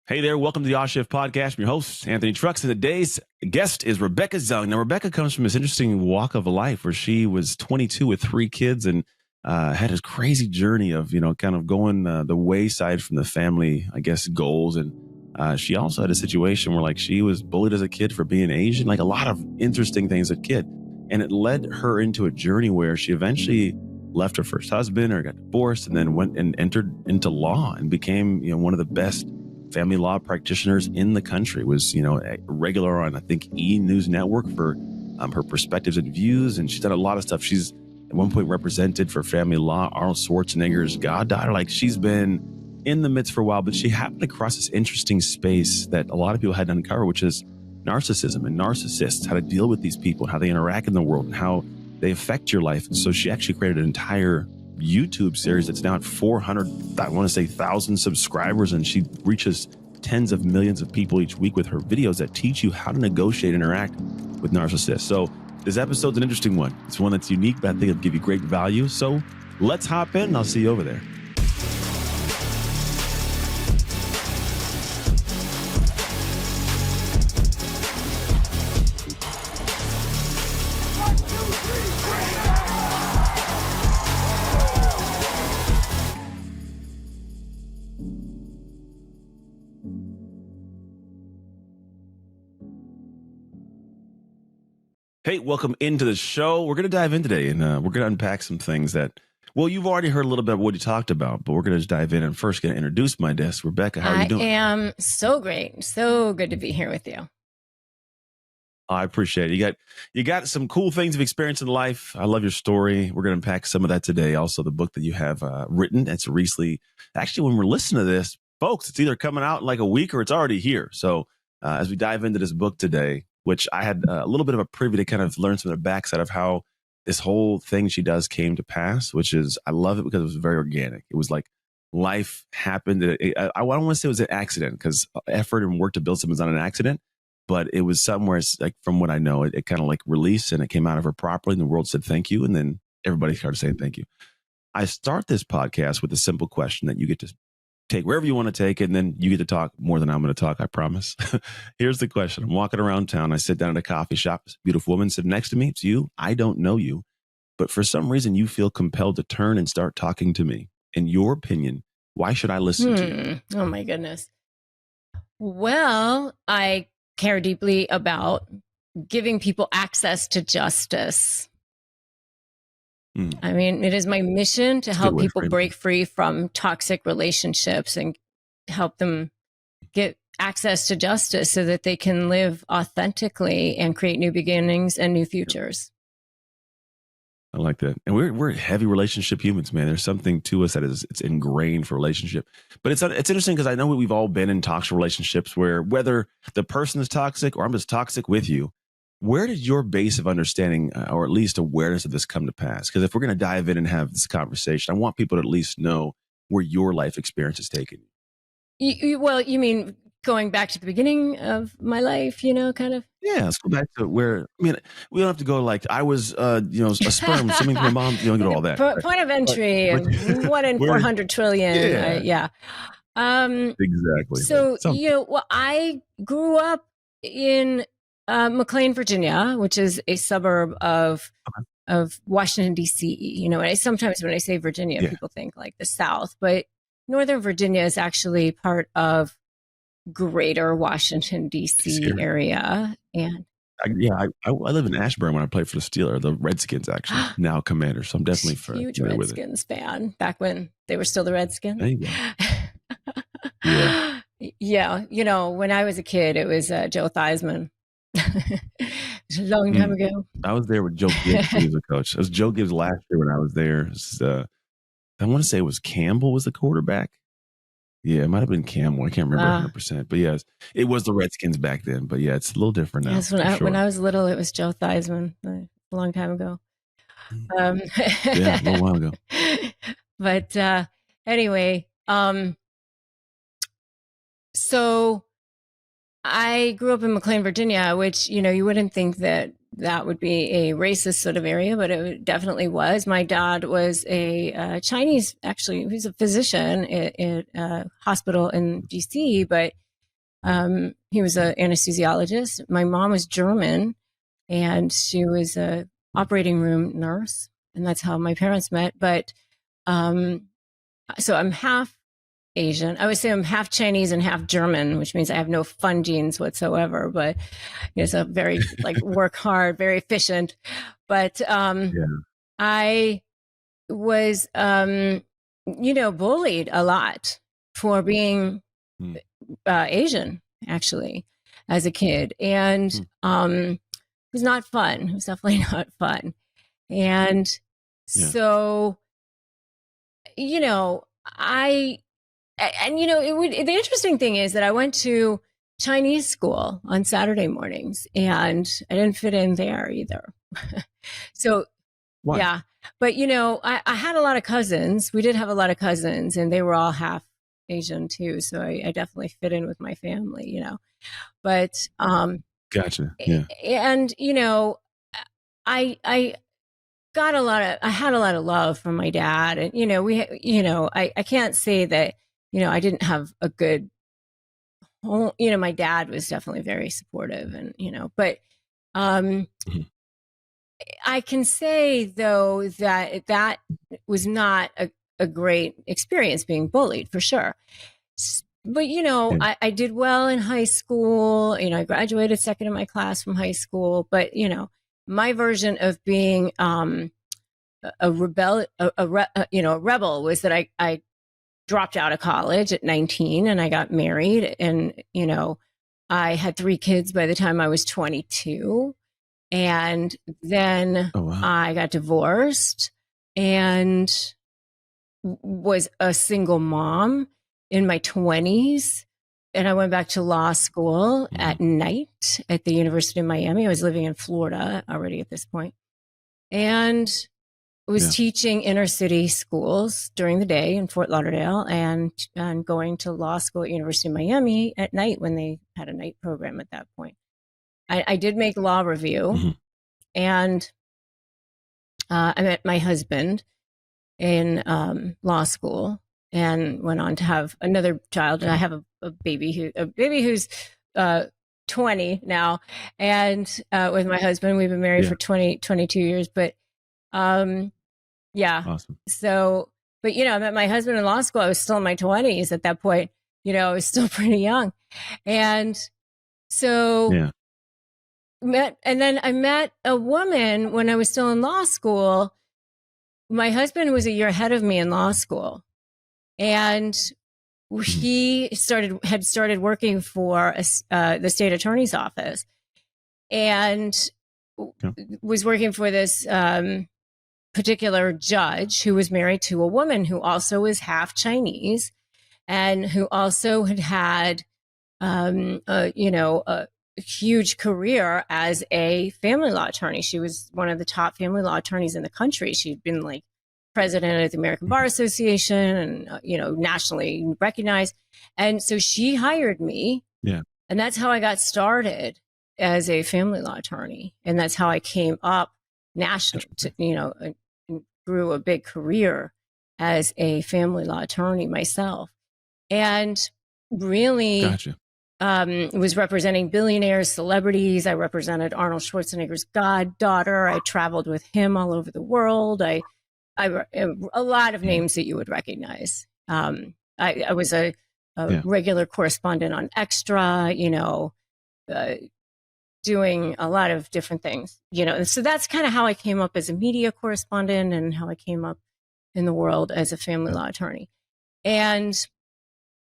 Hey there, welcome to the Odd Shift Podcast. I'm your host, Anthony Trucks, and today's guest is Rebecca Zung. Now, Rebecca comes from this interesting walk of life where she was 22 with 3 kids and had this crazy journey of, kind of going the wayside from the family, I guess, goals. And she also had a situation where, like, she was bullied as a kid for being Asian, like a lot of interesting things as a kid. And it led her into a journey where she eventually left her first husband or got divorced and then went and entered into law and became, one of the best family law practitioners in the country. Was a regular on, I think, E! News Network for her perspectives and views, and she's done a lot of stuff. She's at one point represented for family law Arnold Schwarzenegger's goddaughter. Like, she's been in the midst for a while, but she happened across this interesting space that a lot of people had to uncover, which is narcissism and narcissists, how to deal with these people, how they interact in the world, and how they affect your life. And so she actually created an entire YouTube series that's now at 400, I want to say 1,000 subscribers, and she reaches tens of millions of people each week with her videos that teach you how to negotiate and interact with narcissists. So this episode's an interesting one. It's one that's unique, but I think it'll give you great value. So let's hop in and I'll see you over there. Hey, welcome into the show. We're going to dive in today, and we're going to unpack some things that, well, you've already heard a little bit of what you talked about, but we're going to just dive in and first going to introduce my guest. Rebecca, how are you doing? I am so great. So good to be here with you. I appreciate it. You got some cool things you've experienced in life. I love your story. We're going to unpack some of that today. Also, the book that you have written. That's recently, actually, when we're listening to this, folks, it's either coming out in like a week or it's already here. So as we dive into this book today, which I had a little bit of a privy to kind of learn some of the backside of how this whole thing she does came to pass, which is, I love it because it was very organic. It was like life happened. I don't want to say it was an accident, because effort and work to build something is not an accident, but it was somewhere, like, from what I know, it kind of like released and it came out of her properly, and the world said thank you. And then everybody started saying thank you. I start this podcast with a simple question that you get to take wherever you want to take it, and then you get to talk more than I'm going to talk, I promise. Here's the question. I'm walking around town. I sit down at a coffee shop. This beautiful woman sitting next to me. It's you. I don't know you, but for some reason you feel compelled to turn and start talking to me. In your opinion, why should I listen to you? Oh my goodness. Well, I care deeply about giving people access to justice. I mean, it is my mission to help people break free from toxic relationships and help them get access to justice so that they can live authentically and create new beginnings and new futures. I like that. And we're heavy relationship humans, man. There's something to us that it's ingrained for relationship. But it's interesting because I know we've all been in toxic relationships where, whether the person is toxic or I'm just toxic with you, where did your base of understanding or at least awareness of this come to pass? Because if we're going to dive in and have this conversation, I want people to at least know where your life experience has taken you. Well, you mean going back to the beginning of my life, kind of? Yeah, let's go back to where, we don't have to go like I was, a sperm swimming through my mom, get all that. Point of entry, 1 in 400 trillion. Yeah. Exactly. So, I grew up in McLean, Virginia, which is a suburb of Washington, D.C. And sometimes when I say Virginia, people think like the South, but Northern Virginia is actually part of greater Washington, D.C. area. And I live in Ashburn when I played for the Steelers, the Redskins, actually, now Commanders. So I'm definitely huge Redskins fan back when they were still the Redskins. There you go. Yeah. When I was a kid, it was Joe Theismann. It was a long time ago. I was there with Joe Gibbs. He was a coach. It was Joe Gibbs last year when I was there. I want to say it was Campbell was the quarterback. Yeah, it might have been Campbell. I can't remember 100%. But yes, it was the Redskins back then. But yeah, it's a little different now. Yes, when I was little, it was Joe Theismann a long time ago. Yeah, a little while ago. But anyway, so I grew up in McLean, Virginia, which, you wouldn't think that would be a racist sort of area, but it definitely was. My dad was a Chinese, actually, he was a physician at a hospital in DC, but He was an anesthesiologist. My mom was German, and she was a operating room nurse, and that's how my parents met. But so I'm half Asian. I would say I'm half Chinese and half German, which means I have no fun genes whatsoever. But it's a very like work hard, very efficient. But I was, bullied a lot for being Asian, actually, as a kid, and it was not fun. It was definitely not fun, and so the interesting thing is that I went to Chinese school on Saturday mornings, and I didn't fit in there either. So, Why? yeah. But, I had a lot of cousins. We did have a lot of cousins, and they were all half Asian too. So I definitely fit in with my family, But Gotcha. Yeah. And I had a lot of love from my dad, and I can't say that I didn't have a good home. My dad was definitely very supportive, and but I can say though that was not a great experience being bullied, for sure. But I did well in high school. I graduated second in my class from high school. But my version of being a rebel was that I dropped out of college at 19, and I got married, and I had 3 kids by the time I was 22. And then I got divorced and was a single mom in my 20s. And I went back to law school at night at the University of Miami. I was living in Florida already at this point, and was teaching inner city schools during the day in Fort Lauderdale, and going to law school at University of Miami at night when they had a night program at that point. I did make law review, and I met my husband in law school, and went on to have another child. And I have a baby who's 20 now, and with my husband, we've been married for 22 years. But awesome. So, but I met my husband in law school. I was still in my 20s at that point. I was still pretty young, and so. And then I met a woman when I was still in law school. My husband was a year ahead of me in law school, and he had started working for the state attorney's office, and was working for this particular judge who was married to a woman who also was half Chinese, and who also had a huge career as a family law attorney. She was one of the top family law attorneys in the country. She'd been like president of the American Bar Association, and nationally recognized. And so she hired me. Yeah. And that's how I got started as a family law attorney. And that's how I came up nationally and grew a big career as a family law attorney myself. And really was representing billionaires, celebrities. I represented Arnold Schwarzenegger's goddaughter. I traveled with him all over the world. I a lot of names that you would recognize. I was a regular correspondent on Extra, doing a lot of different things, And so that's kind of how I came up as a media correspondent, and how I came up in the world as a family law attorney. And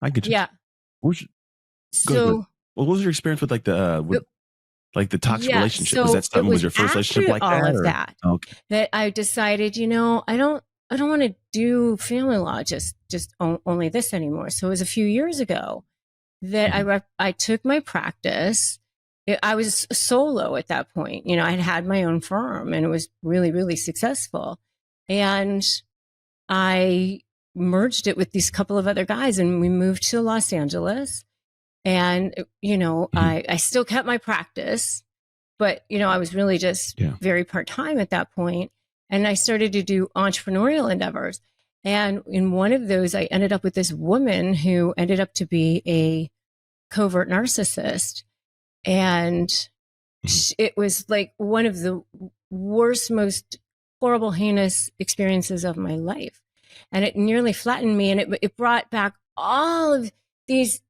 I get you. Yeah. So, what was your experience with like the toxic relationship? So was that something? Was your first relationship like all that? Of that, that I decided, I don't want to do family law just only this anymore. So it was a few years ago that I took my practice. I was solo at that point. I had my own firm, and it was really, really successful. And I merged it with these couple of other guys, and we moved to Los Angeles. And, I still kept my practice, but, I was really just very part-time at that point. And I started to do entrepreneurial endeavors. And in one of those, I ended up with this woman who ended up to be a covert narcissist. And it was like one of the worst, most horrible, heinous experiences of my life. And it nearly flattened me. And it brought back all of these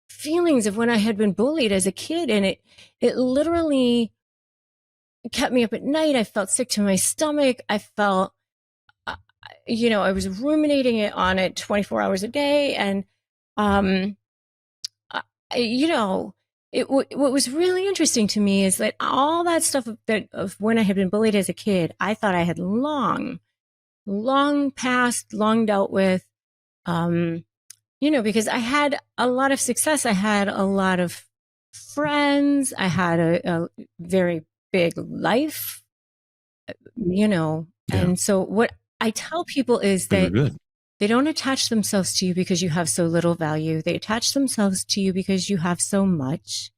feelings of when I had been bullied as a kid. And it literally kept me up at night. I felt sick to my stomach. I felt, I was ruminating on it 24 hours a day. And, what was really interesting to me is that all that stuff of when I had been bullied as a kid, I thought I had long passed, long dealt with, because I had a lot of success. I had a lot of friends. I had a very big life, And so what I tell people is that they don't attach themselves to you because you have so little value. They attach themselves to you because you have so much.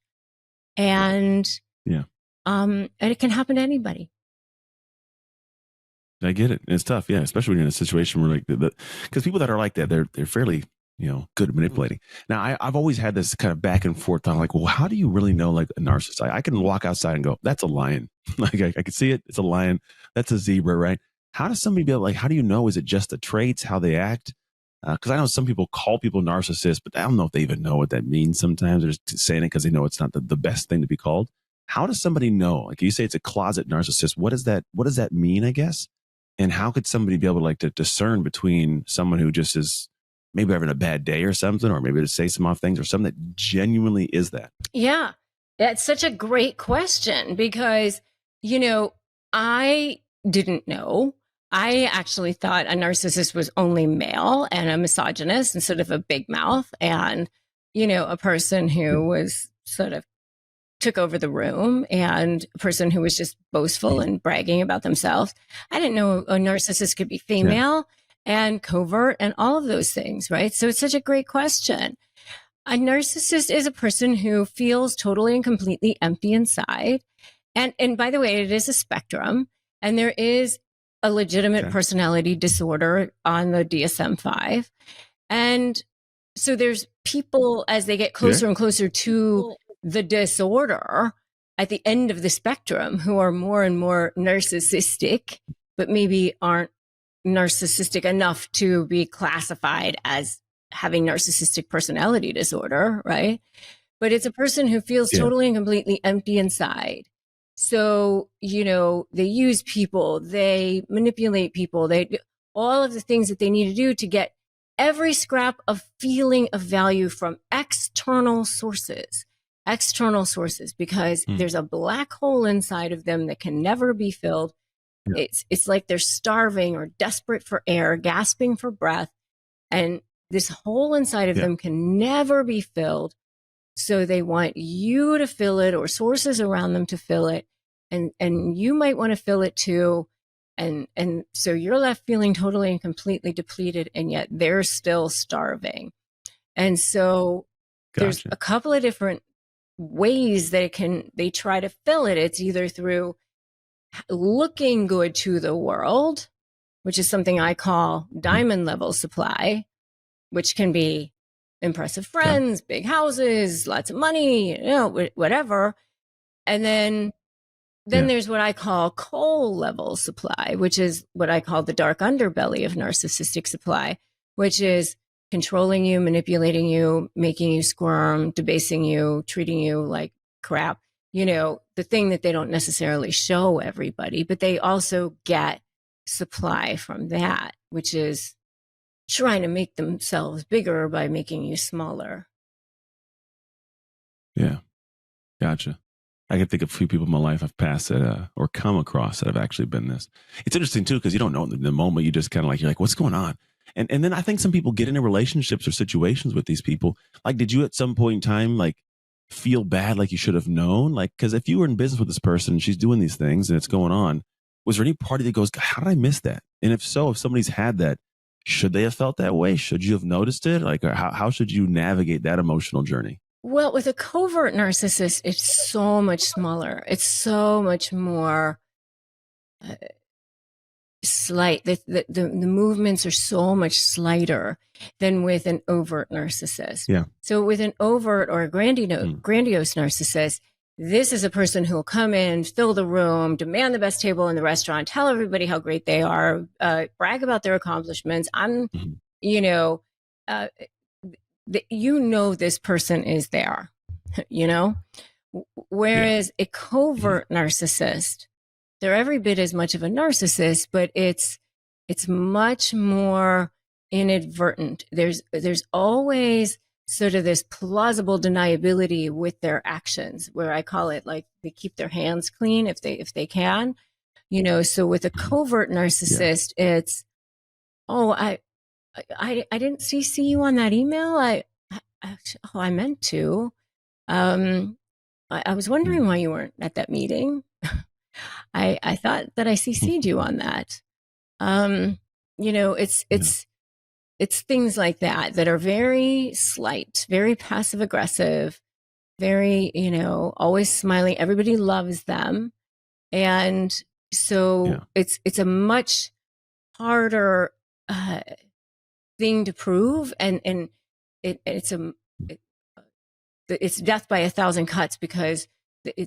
And and it can happen to anybody. I get it. It's tough, yeah, especially when you're in a situation where because people that are like that, they're fairly good at manipulating. Now, I've always had this kind of back and forth thought, like, well, how do you really know like a narcissist? I can walk outside and go, that's a lion. Like I can see it. It's a lion. That's a zebra, right? How does somebody be able, like, how do you know? Is it just the traits, how they act? Because I know some people call people narcissists, but I don't know if they even know what that means sometimes. They're just saying it because they know it's not the best thing to be called. How does somebody know? Like you say it's a closet narcissist. What does that mean, I guess? And how could somebody be able to like to discern between someone who just is maybe having a bad day or something, or maybe to say some off things, or something that genuinely is that? Yeah, that's such a great question because, I didn't know. I actually thought a narcissist was only male and a misogynist and sort of a big mouth and, a person who was sort of took over the room and a person who was just boastful and bragging about themselves. I didn't know a narcissist could be female and covert and all of those things, right? So it's such a great question. A narcissist is a person who feels totally and completely empty inside. And by the way, it is a spectrum, and there is a legitimate personality disorder on the DSM-5. And so there's people, as they get closer and closer to the disorder at the end of the spectrum, who are more and more narcissistic, but maybe aren't narcissistic enough to be classified as having narcissistic personality disorder, right? But it's a person who feels totally and completely empty inside. So, they use people, they manipulate people, they do all of the things that they need to do to get every scrap of feeling of value from external sources, because there's a black hole inside of them that can never be filled. It's like they're starving or desperate for air, gasping for breath. And this hole inside of them can never be filled. So they want you to fill it or sources around them to fill it. And you might want to fill it too. And so you're left feeling totally and completely depleted, and yet they're still starving. And so there's a couple of different ways they try to fill it. It's either through looking good to the world, which is something I call diamond level supply, which can be impressive friends, big houses, lots of money, whatever. And then there's what I call coal level supply, which is what I call the dark underbelly of narcissistic supply, which is controlling you, manipulating you, making you squirm, debasing you, treating you like crap. The thing that they don't necessarily show everybody, but they also get supply from that, which is trying to make themselves bigger by making you smaller. Yeah. Gotcha. I can think of a few people in my life I've passed that, or come across that have actually been this. It's interesting too, because you don't know in the moment. You just kind of you're like, what's going on? And then I think some people get into relationships or situations with these people. Like, did you at some point in time, feel bad, like you should have known? Because if you were in business with this person and she's doing these things and it's going on, was there any party that goes, how did I miss that? And if so, if somebody's had that, should they have felt that way? Should you have noticed it? How should you navigate that emotional journey? Well, with a covert narcissist, it's so much smaller. It's so much more slight. The movements are so much slighter than with an overt narcissist. Yeah. So with an overt or a grandiose narcissist, this is a person who will come in, fill the room, demand the best table in the restaurant, tell everybody how great they are, brag about their accomplishments. You know, this person is there, you know? Whereas a covert narcissist, they're every bit as much of a narcissist, but it's much more inadvertent. There's always sort of this plausible deniability with their actions, where I call it like they keep their hands clean if they can, you know. So with a covert narcissist, it's, oh, I didn't CC you on that email. I meant to. I was wondering why you weren't at that meeting. I thought that I CC'd you on that. You know, it's things like that are very slight, very passive aggressive, very, you know, always smiling. Everybody loves them. And so it's a much harder thing to prove. And it's death by 1,000 cuts, because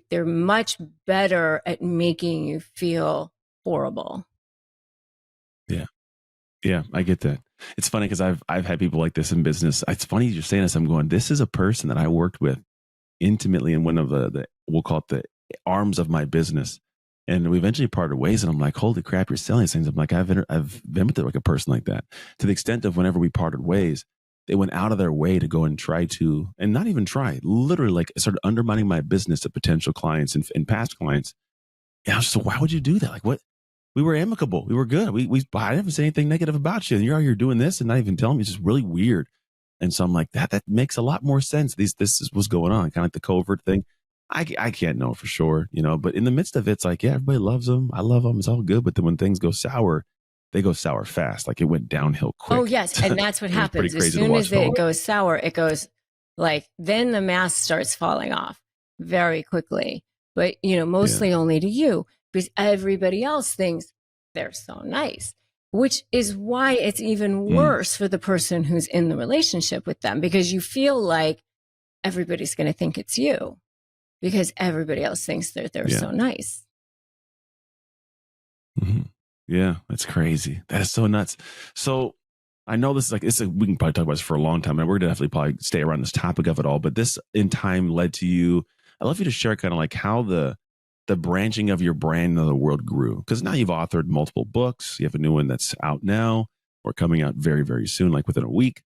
they're much better at making you feel horrible. Yeah, I get that. It's funny because I've had people like this in business. It's funny you're saying this. I'm going, this is a person that I worked with intimately in one of the we'll call it the arms of my business. And we eventually parted ways, and I'm like, holy crap, you're selling these things. I'm like, I've been with like a person like that, to the extent of whenever we parted ways, they went out of their way to go and try to, and not even try, literally like started undermining my business to potential clients and past clients. And I was just like, why would you do that? Like, what? We were amicable. We were good. I didn't say anything negative about you. And you're out here doing this and not even telling me. It's just really weird. And so I'm like, that makes a lot more sense. This is what's going on. Kind of like the covert thing. I can't know for sure, you know, but in the midst of it, it's like, yeah, everybody loves them. I love them. It's all good. But then when things go sour, they go sour fast. Like it went downhill quick. Oh, yes. And that's what happens. As soon as it goes sour, it goes like, then the mask starts falling off very quickly. But, you know, mostly only to you, because everybody else thinks they're so nice, which is why it's even worse for the person who's in the relationship with them, because you feel like everybody's going to think it's you, because everybody else thinks that they're so nice. Yeah, that's crazy. That is so nuts. So I know this is like, we can probably talk about this for a long time, and we're definitely probably stay around this topic of it all, but this in time led to you. I'd love you to share kind of like how the branching of your brand in the world grew. Because now you've authored multiple books. You have a new one that's out now or coming out very, very soon, like within a week.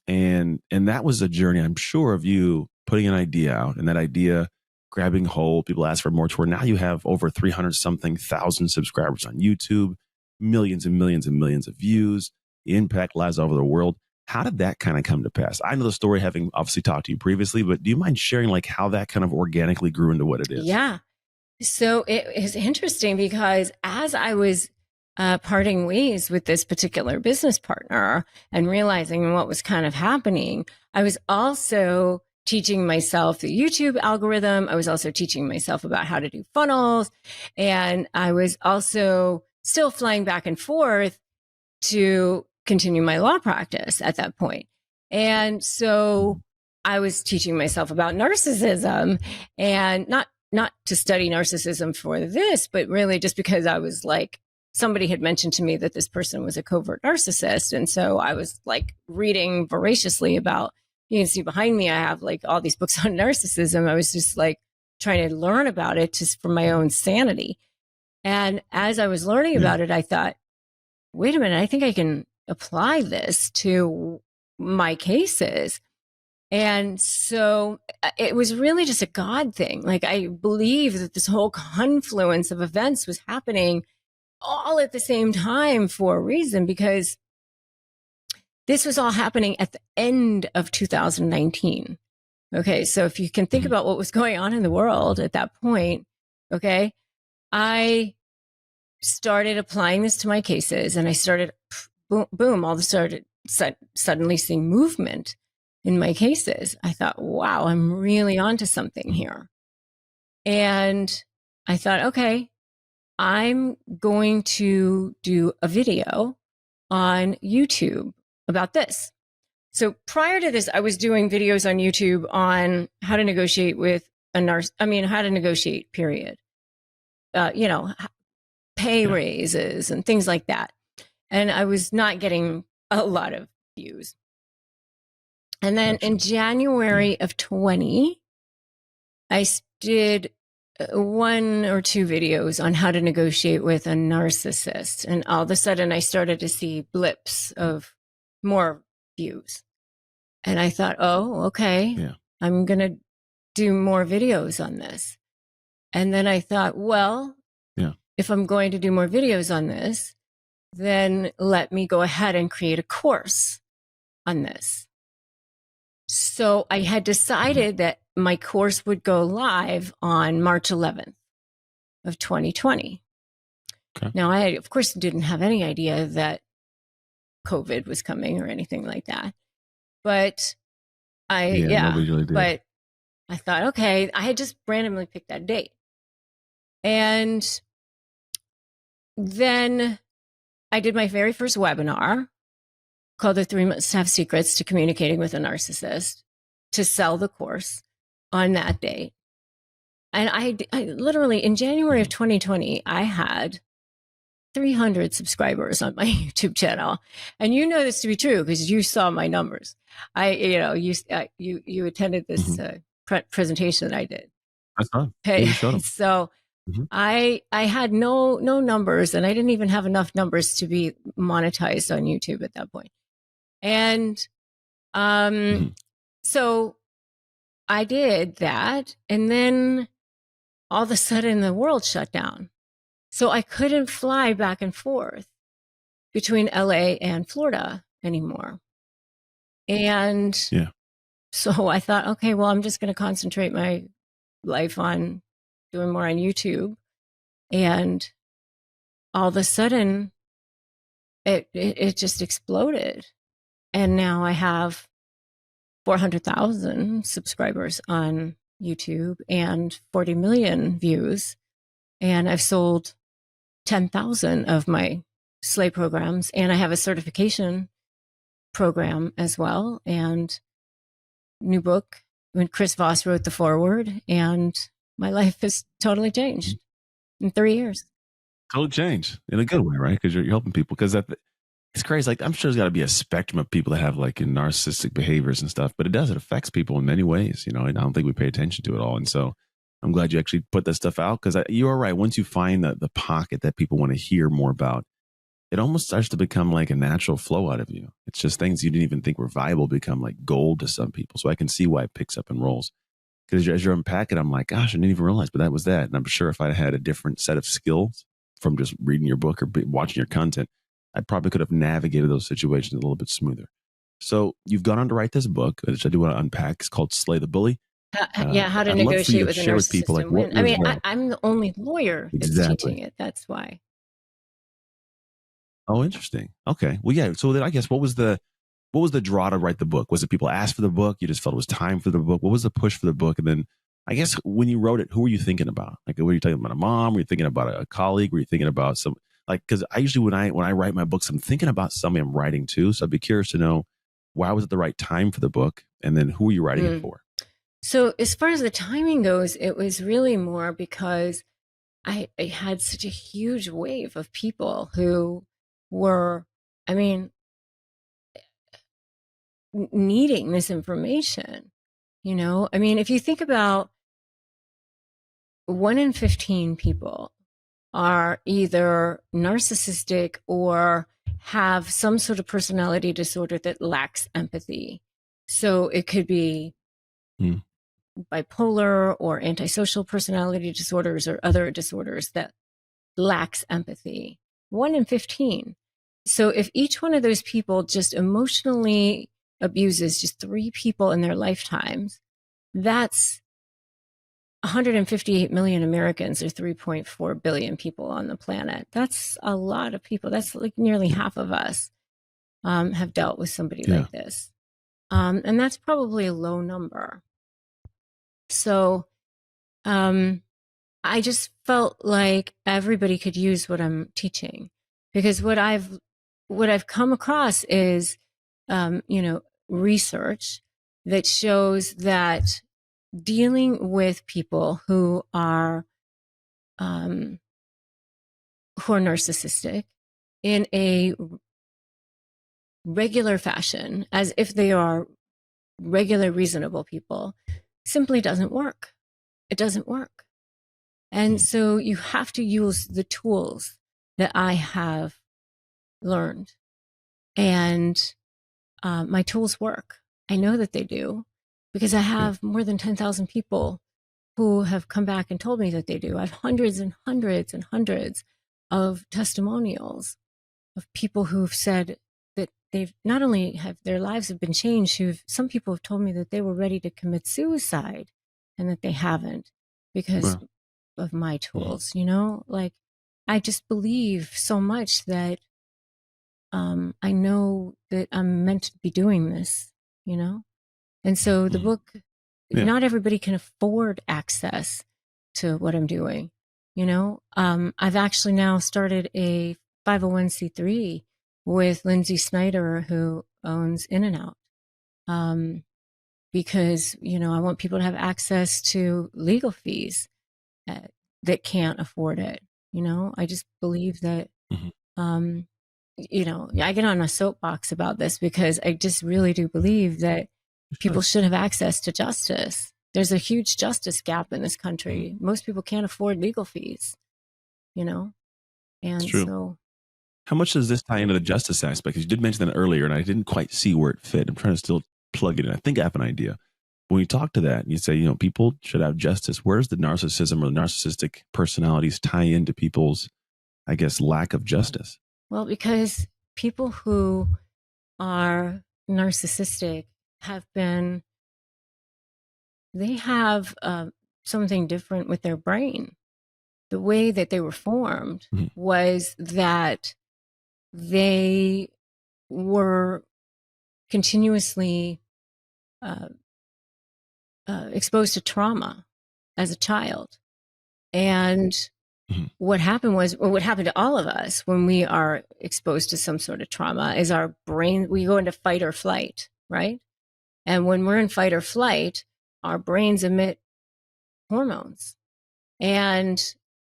And that was a journey, I'm sure, of you putting an idea out, and that idea grabbing hold. People ask for more to where now you have over 300 something thousand subscribers on YouTube, millions and millions and millions of views, the impact lies all over the world. How did that kind of come to pass? I know the story, having obviously talked to you previously, but do you mind sharing like how that kind of organically grew into what it is? Yeah. So it is interesting, because as I was parting ways with this particular business partner and realizing what was kind of happening, I was also teaching myself the YouTube algorithm. I was also teaching myself about how to do funnels. And I was also still flying back and forth to continue my law practice at that point. And so I was teaching myself about narcissism, and not to study narcissism for this, but really just because I was like, somebody had mentioned to me that this person was a covert narcissist. And so I was like reading voraciously about, you can see behind me, I have like all these books on narcissism. I was just like trying to learn about it just for my own sanity. And as I was learning about it, I thought, wait a minute, I think I can apply this to my cases. And so it was really just a God thing. Like, I believe that this whole confluence of events was happening all at the same time for a reason, because this was all happening at the end of 2019. Okay. So if you can think about what was going on in the world at that point, okay, I started applying this to my cases, and I started, boom, all of a sudden, suddenly seeing movement in my cases. I thought, wow, I'm really onto something here. And I thought, okay, I'm going to do a video on YouTube about this. So prior to this, I was doing videos on YouTube on how to negotiate with how to negotiate, period. Pay raises and things like that. And I was not getting a lot of views. And then in January of 20, I did 1 or 2 videos on how to negotiate with a narcissist. And all of a sudden I started to see blips of more views. And I thought, oh, okay, I'm going to do more videos on this. And then I thought, well, if I'm going to do more videos on this, then let me go ahead and create a course on this. So I had decided that my course would go live on March 11th of 2020. Okay. Now, I, of course, didn't have any idea that COVID was coming or anything like that. But but I thought, okay, I had just randomly picked that date. And then I did my very first webinar called the 3 Must-Have Secrets to Communicating with a Narcissist to sell the course on that date. And I literally, in January of 2020, I had 300 subscribers on my YouTube channel. And you know this to be true because you saw my numbers. You attended this presentation that I did. That's fine. Okay. So I had no numbers, and I didn't even have enough numbers to be monetized on YouTube at that point. And so I did that, and then all of a sudden the world shut down. So I couldn't fly back and forth between LA and Florida anymore. And so I thought, okay, well, I'm just going to concentrate my life on doing more on YouTube. And all of a sudden it just exploded. And now I have 400,000 subscribers on YouTube and 40 million views. And I've sold 10,000 of my SLAY programs. And I have a certification program as well. And new book when Chris Voss wrote the foreword. And my life has totally changed in 3 years. Totally changed in a good way, right? Because you're helping people. Because it's crazy. Like, I'm sure there's got to be a spectrum of people that have like narcissistic behaviors and stuff, but it affects people in many ways, and I don't think we pay attention to it all. And so I'm glad you actually put that stuff out, because you are right. Once you find the pocket that people want to hear more about, it almost starts to become like a natural flow out of you. It's just things you didn't even think were viable become like gold to some people. So I can see why it picks up and rolls. Because as you're unpacking, I'm like, gosh, I didn't even realize, but that was that. And I'm sure if I had a different set of skills from just reading your book or watching your content, I probably could have navigated those situations a little bit smoother. So you've gone on to write this book, which I do want to unpack. It's called Slay the Bully. How to negotiate with a narcissist people, and win. I mean, I'm the only lawyer that's teaching it. That's why. Oh, interesting. Okay. Well, yeah. So then I guess what was the draw to write the book? Was it people asked for the book? You just felt it was time for the book? What was the push for the book? And then I guess when you wrote it, who were you thinking about? Like, were you talking about a mom? Were you thinking about a colleague? Were you thinking about some, like, because I usually, when I write my books, I'm thinking about somebody I'm writing to. So I'd be curious to know, why was it the right time for the book? And then who are you writing it for? So as far as the timing goes, it was really more because I had such a huge wave of people who were, I mean, needing this information, I mean, if you think about 1 in 15 people are either narcissistic or have some sort of personality disorder that lacks empathy. So it could be bipolar or antisocial personality disorders or other disorders that lacks empathy. 1 in 15. So if each one of those people just emotionally abuses just 3 people in their lifetimes, that's 158 million Americans, or 3.4 billion people on the planet. That's a lot of people. That's like nearly half of us have dealt with somebody like this. And that's probably a low number. So I just felt like everybody could use what I'm teaching, because what I've come across is, research that shows that dealing with people who are narcissistic in a regular fashion, as if they are regular, reasonable people, simply doesn't work. It doesn't work. And so you have to use the tools that I have learned. And my tools work. I know that they do, because I have more than 10,000 people who have come back and told me that they do. I have hundreds and hundreds and hundreds of testimonials of people who've said that they've not only have their lives have been changed, some people have told me that they were ready to commit suicide and that they haven't because of my tools, like I just believe so much that I know that I'm meant to be doing this, and so the book, not everybody can afford access to what I'm doing. I've actually now started a 501c3 with Lindsay Snyder, who owns In-N-Out, because, I want people to have access to legal fees that can't afford it. I just believe that, I get on a soapbox about this because I just really do believe that people should have access to justice. There's a huge justice gap in this country. Most people can't afford legal fees, and so. How much does this tie into the justice aspect? Because you did mention that earlier, and I didn't quite see where it fit. I'm trying to still plug it in. I think I have an idea. When you talk to that, you say, people should have justice. Where's the narcissism or the narcissistic personalities tie into people's, I guess, lack of justice? Well, because people who are narcissistic they have something different with their brain. The way that they were formed was that they were continuously exposed to trauma as a child. And what happened to all of us when we are exposed to some sort of trauma is our brain, we go into fight or flight, right? And when we're in fight or flight, our brains emit hormones and,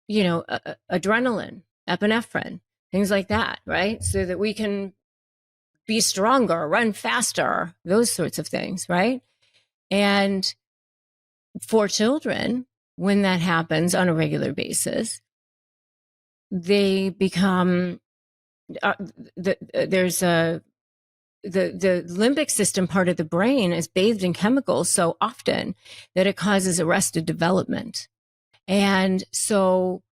adrenaline, epinephrine, things like that, right? So that we can be stronger, run faster, those sorts of things, right? And for children, when that happens on a regular basis, they become, the limbic system part of the brain is bathed in chemicals so often that it causes arrested development. And so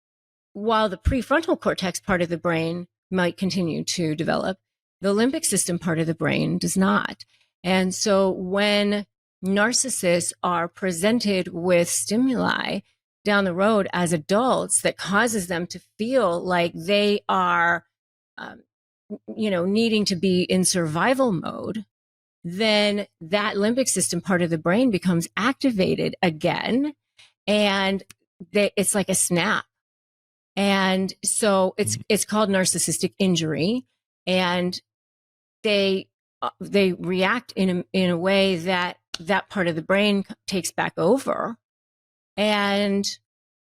while the prefrontal cortex part of the brain might continue to develop, the limbic system part of the brain does not. And so when narcissists are presented with stimuli down the road as adults that causes them to feel like they are, needing to be in survival mode, then that limbic system part of the brain becomes activated again. And it's like a snap. And so it's called narcissistic injury. And they react in a way that part of the brain takes back over. And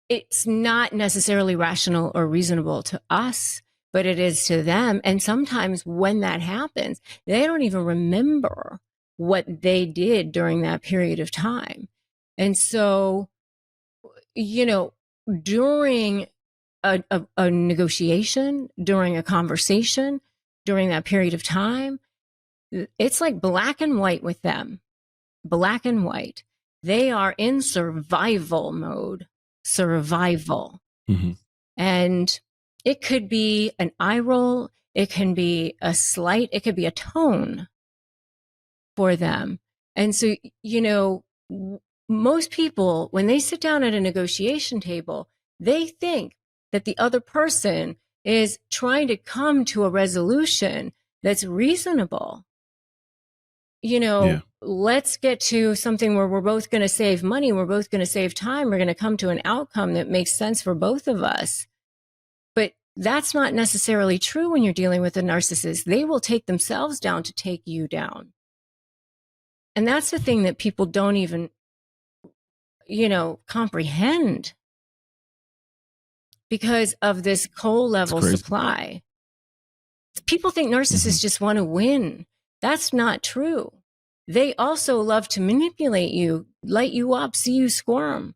it's not necessarily rational or reasonable to us, but it is to them. And sometimes when that happens, they don't even remember what they did during that period of time. And so, during a negotiation, during a conversation, during that period of time, it's like black and white with them. Black and white. They are in survival mode. Survival. And it could be an eye roll. It can be a slight. It could be a tone for them. And so, most people, when they sit down at a negotiation table, they think that the other person is trying to come to a resolution that's reasonable. let's get to something where we're both going to save money. We're both going to save time. We're going to come to an outcome that makes sense for both of us. But that's not necessarily true when you're dealing with a narcissist. They will take themselves down to take you down. And that's the thing that people don't even, comprehend because of this coal level supply. People think narcissists just want to win. That's not true. They also love to manipulate you, light you up, see you squirm.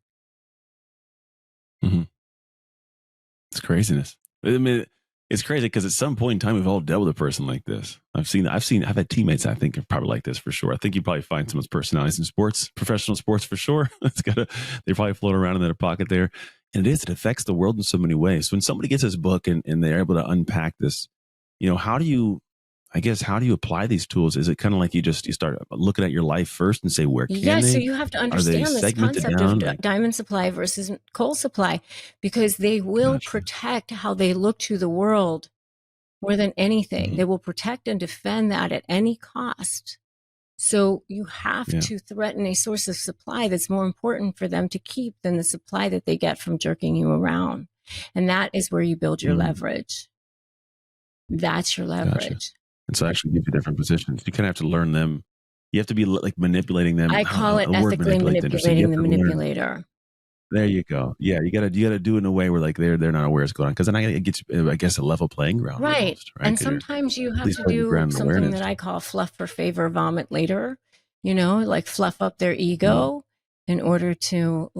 It's craziness. I mean, it's crazy because at some point in time, we've all dealt with a person like this. I've had teammates I think are probably like this for sure. I think you probably find someone's personalities in sports, professional sports for sure. They probably float around in their pocket there. And it affects the world in so many ways. So when somebody gets this book and they're able to unpack this, how do you apply these tools? Is it kind of like you start looking at your life first and say, where can they? So you have to understand this concept of diamond supply versus coal supply, because they will protect how they look to the world more than anything. They will protect and defend that at any cost. So you have to threaten a source of supply that's more important for them to keep than the supply that they get from jerking you around. And that is where you build your leverage. That's your leverage. Gotcha. And so actually gives you different positions. You kind of have to learn them. You have to be like manipulating them. I call it ethically manipulating the manipulator. There you go. Yeah, you gotta do it in a way where like they're not aware what's going on, because then it gets, I guess, a level playing ground. Right. Almost, right? And sometimes you have to do something that I call fluff for favor, vomit later. Like fluff up their ego in order to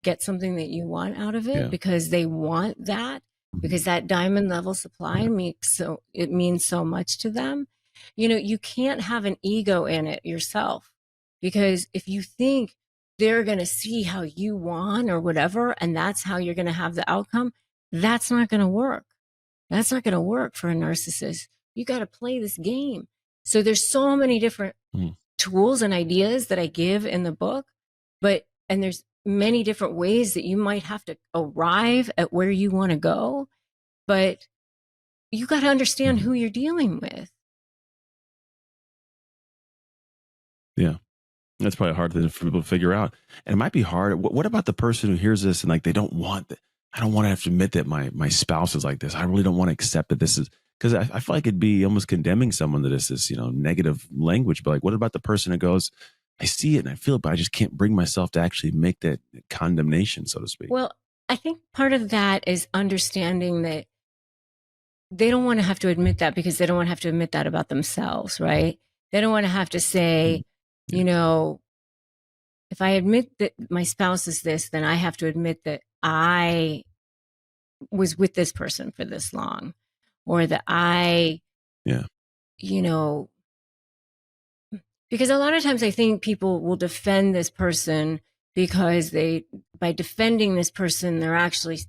get something that you want out of it, because they want that. Because that diamond level supply means so much to them. You can't have an ego in it yourself, because if you think they're going to see how you want or whatever, and that's how you're going to have the outcome, that's not going to work. That's not going to work for a narcissist. You got to play this game. So there's so many different tools and ideas that I give in the book, and there's many different ways that you might have to arrive at where you want to go, but you got to understand who you're dealing with. Yeah. That's probably a hard thing for people to figure out. And it might be hard. What about the person who hears this and like, they don't want that? I don't want to have to admit that my spouse is like this. I really don't want to accept that this is, because I feel like it'd be almost condemning someone that is this, negative language. But like, what about the person who goes, I see it and I feel it, but I just can't bring myself to actually make that condemnation, so to speak? Well, I think part of that is understanding that they don't want to have to admit that, because they don't want to have to admit that about themselves, right? They don't want to have to say, if I admit that my spouse is this, then I have to admit that I was with this person for this long, or that because a lot of times I think people will defend this person because by defending this person, they're actually,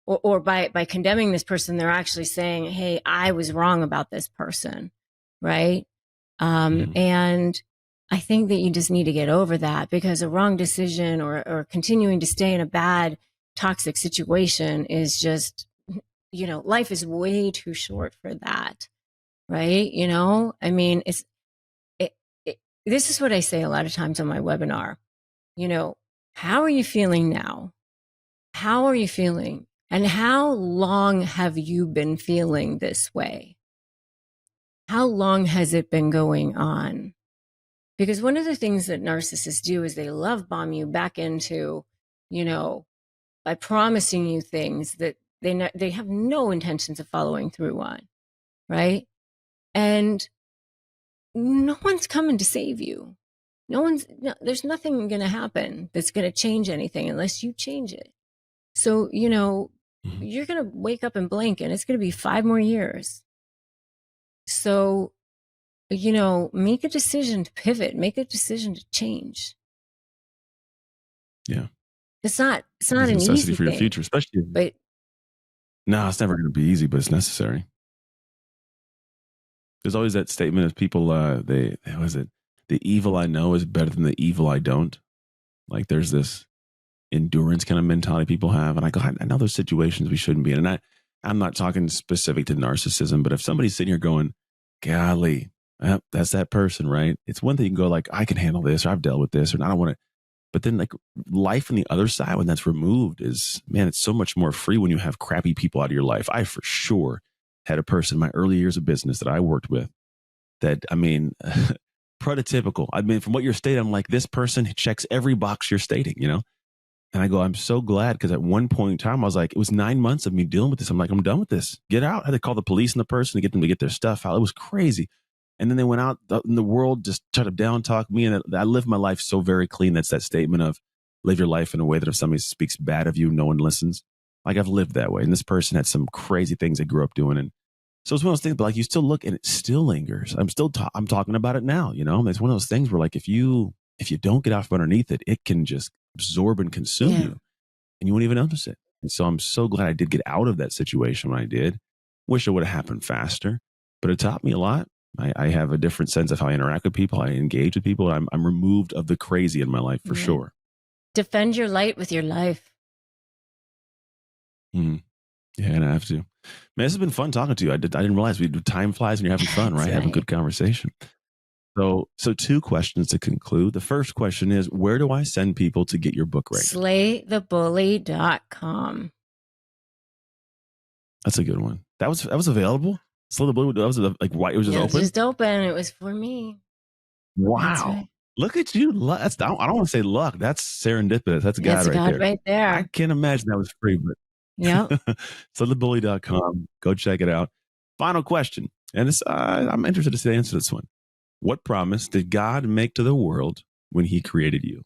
or by condemning this person, they're actually saying, hey, I was wrong about this person. Right. And I think that you just need to get over that, because a wrong decision or continuing to stay in a bad, toxic situation is just, life is way too short for that. Right. I mean, this is what I say a lot of times on my webinar. How are you feeling now? How are you feeling? And how long have you been feeling this way? How long has it been going on? Because one of the things that narcissists do is they love bomb you back into, by promising you things that they have no intentions of following through on, right? And no one's coming to save you. There's nothing going to happen that's going to change anything unless you change it. So, you're going to wake up and blink and it's going to be 5 more years. So, make a decision to pivot, make a decision to change. Yeah. It's not an easy for your future, especially. But no, it's never going to be easy, but it's necessary. There's always that statement of people, the evil I know is better than the evil I don't. Like there's this endurance kind of mentality people have. And I go, I know there's situations we shouldn't be in. And I'm not talking specific to narcissism, but if somebody's sitting here going, golly, That's that person, right? It's one thing you can go like, I can handle this, or I've dealt with this, or I don't want to. But then like life on the other side, when that's removed, is, man, it's so much more free when you have crappy people out of your life. I for sure had a person in my early years of business that I worked with that, I mean, prototypical. I mean, from what you're stating, I'm like, this person checks every box you're stating, you know? And I go, I'm so glad, because at one point in time, I was like, it was 9 months of me dealing with this. I'm like, I'm done with this. Get out. I had to call the police and the person to get them to get their stuff out. It was crazy. And then they went out in the world, just tried to down talk me. And I live my life so very clean. That's that statement of live your life in a way that if somebody speaks bad of you, no one listens. Like, I've lived that way. And this person had some crazy things they grew up doing. And so it's one of those things, but like, you still look and it still lingers. I'm talking about it now, you know? It's one of those things where like, if you don't get out from underneath it, it can just absorb and consume you, and you won't even notice it. And so I'm so glad I did get out of that situation when I did. Wish it would have happened faster, but it taught me a lot. I have a different sense of how I interact with people. I engage with people. I'm removed of the crazy in my life for sure. Defend your light with your life. Yeah, and I have to. Man, this has been fun talking to you. I didn't realize time flies when you're having fun, right? Having good conversation. So 2 questions to conclude. The first question is, where do I send people to get your book rated? Slaythebully.com. That's a good one. That was available. Slay the Bully. That was like, why it was just open. It was just open. It was for me. Wow. Right. Look at you. I don't want to say luck. That's serendipitous. That's God right there. I can't imagine that was free, but yeah. Slaythebully.com. Go check it out. Final question. And I'm interested to answer this one. What promise did God make to the world when he created you?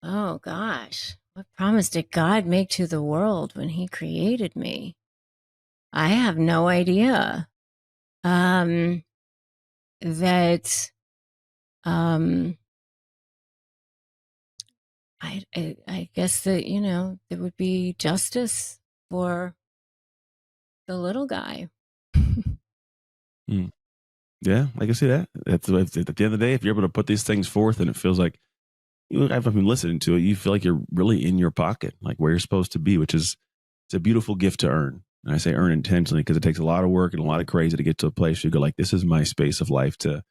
Oh, gosh. What promise did God make to the world when he created me? I have no idea. I guess that, there would be justice for the little guy. Yeah, I can see that. At the end of the day, if you're able to put these things forth and it feels like, I've been listening to it, you feel like you're really in your pocket, like where you're supposed to be, which is, it's a beautiful gift to earn. And I say earn intentionally because it takes a lot of work and a lot of crazy to get to a place where you go like, this is my space of life to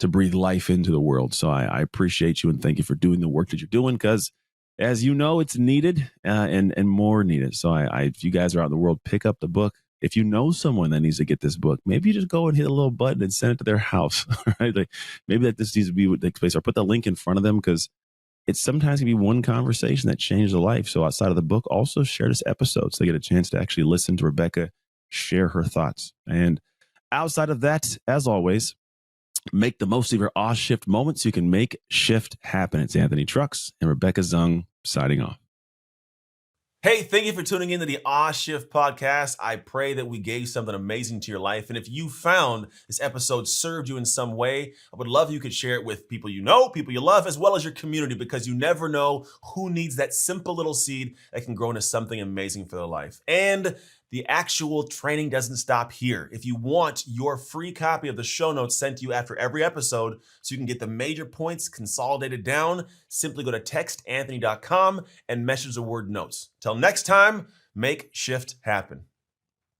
breathe life into the world. So I appreciate you and thank you for doing the work that you're doing, because as you know, it's needed and more needed. So if you guys are out in the world, pick up the book. If you know someone that needs to get this book, maybe you just go and hit a little button and send it to their house. Right? Like, maybe that this needs to be the place, or put the link in front of them, because it's sometimes can be one conversation that changed a life. So outside of the book, also share this episode so they get a chance to actually listen to Rebecca share her thoughts. And outside of that, as always, make the most of your awe shift moments so you can make shift happen. It's Anthony Trucks and Rebecca Zung signing off. Hey, thank you for tuning in to the Awe Shift podcast. I pray that we gave something amazing to your life. And if you found this episode served you in some way, I would love if you could share it with people you know, people you love, as well as your community, because you never know who needs that simple little seed that can grow into something amazing for their life. And the actual training doesn't stop here. If you want your free copy of the show notes sent to you after every episode so you can get the major points consolidated down, simply go to textanthony.com and message the word notes. Till next time, make shift happen.